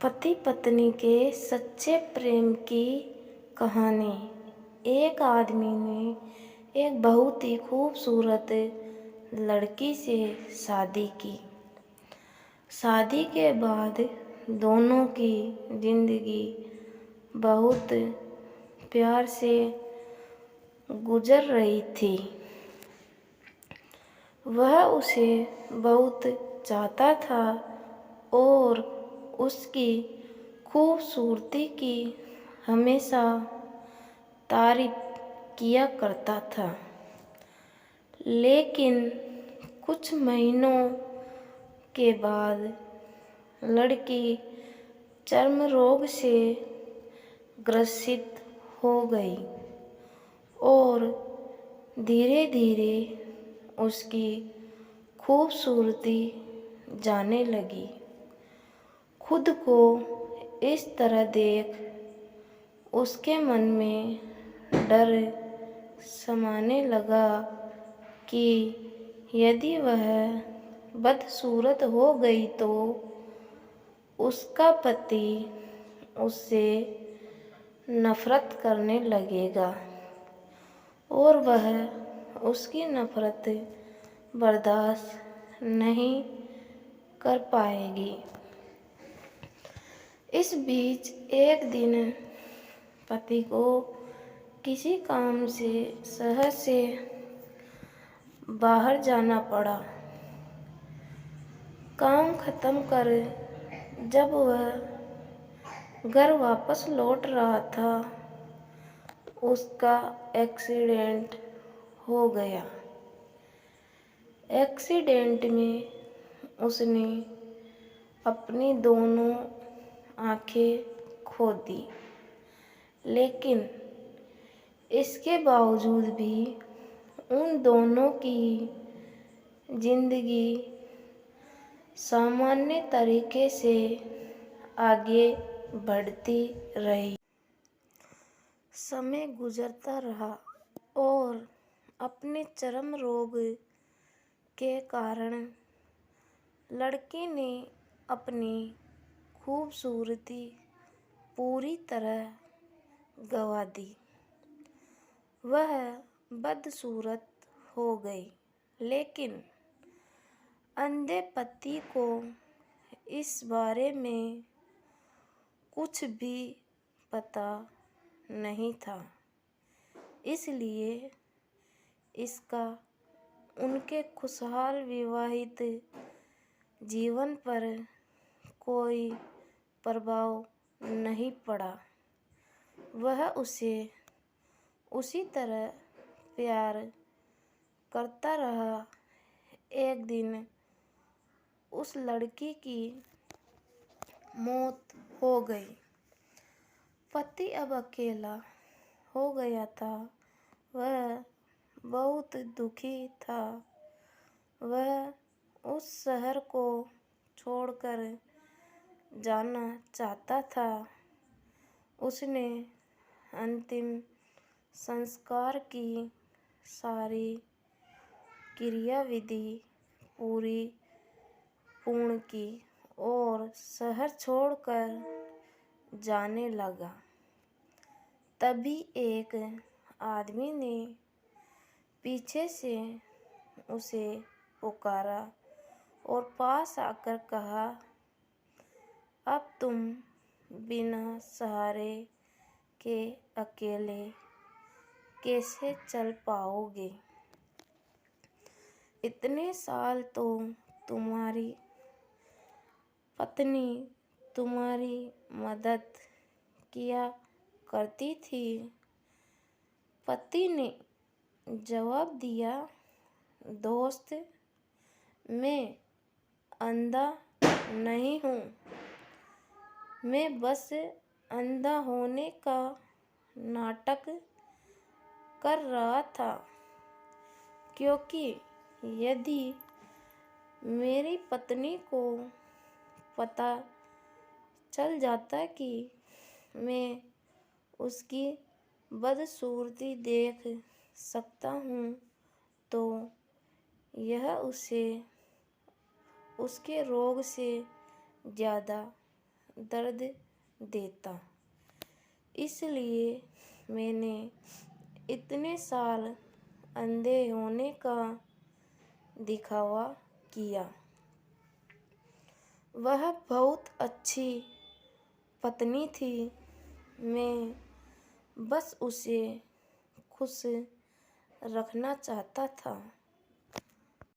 पति पत्नी के सच्चे प्रेम की कहानी। एक आदमी ने एक बहुत ही खूबसूरत लड़की से शादी की। शादी के बाद दोनों की जिंदगी बहुत प्यार से गुजर रही थी। वह उसे बहुत चाहता था और उसकी खूबसूरती की हमेशा तारीफ किया करता था। लेकिन कुछ महीनों के बाद लड़की चर्म रोग से ग्रसित हो गई और धीरे धीरे उसकी खूबसूरती जाने लगी। खुद को इस तरह देख उसके मन में डर समाने लगा कि यदि वह बदसूरत हो गई तो उसका पति उससे नफरत करने लगेगा और वह उसकी नफरत बर्दाश्त नहीं कर पाएगी। इस बीच एक दिन पति को किसी काम से शहर से बाहर जाना पड़ा। काम खत्म कर जब वह घर वापस लौट रहा था, उसका एक्सीडेंट हो गया। एक्सीडेंट में उसने अपनी दोनों आंखें खो दी, लेकिन इसके बावजूद भी उन दोनों की जिंदगी सामान्य तरीके से आगे बढ़ती रही। समय गुजरता रहा और अपने चर्म रोग के कारण लड़की ने अपनी खूबसूरती पूरी तरह गंवा दी। वह बदसूरत हो गई, लेकिन अंधे पति को इस बारे में कुछ भी पता नहीं था, इसलिए इसका उनके खुशहाल विवाहित जीवन पर कोई प्रभाव नहीं पड़ा। वह उसे उसी तरह प्यार करता रहा। एक दिन उस लड़की की मौत हो गई। पति अब अकेला हो गया था। वह बहुत दुखी था। वह उस शहर को छोड़कर जाना चाहता था। उसने अंतिम संस्कार की सारी क्रियाविधि पूर्ण की और शहर छोड़कर जाने लगा। तभी एक आदमी ने पीछे से उसे पुकारा और पास आकर कहा, अब तुम बिना सहारे के अकेले कैसे चल पाओगे? इतने साल तो तुम्हारी पत्नी तुम्हारी मदद किया करती थी। पति ने जवाब दिया, दोस्त, मैं अंधा नहीं हूँ। मैं बस अंधा होने का नाटक कर रहा था, क्योंकि यदि मेरी पत्नी को पता चल जाता कि मैं उसकी बदसूरती देख सकता हूँ तो यह उसे उसके रोग से ज़्यादा दर्द देता। इसलिए मैंने इतने साल अंधे होने का दिखावा किया। वह बहुत अच्छी पत्नी थी। मैं बस उसे खुश रखना चाहता था।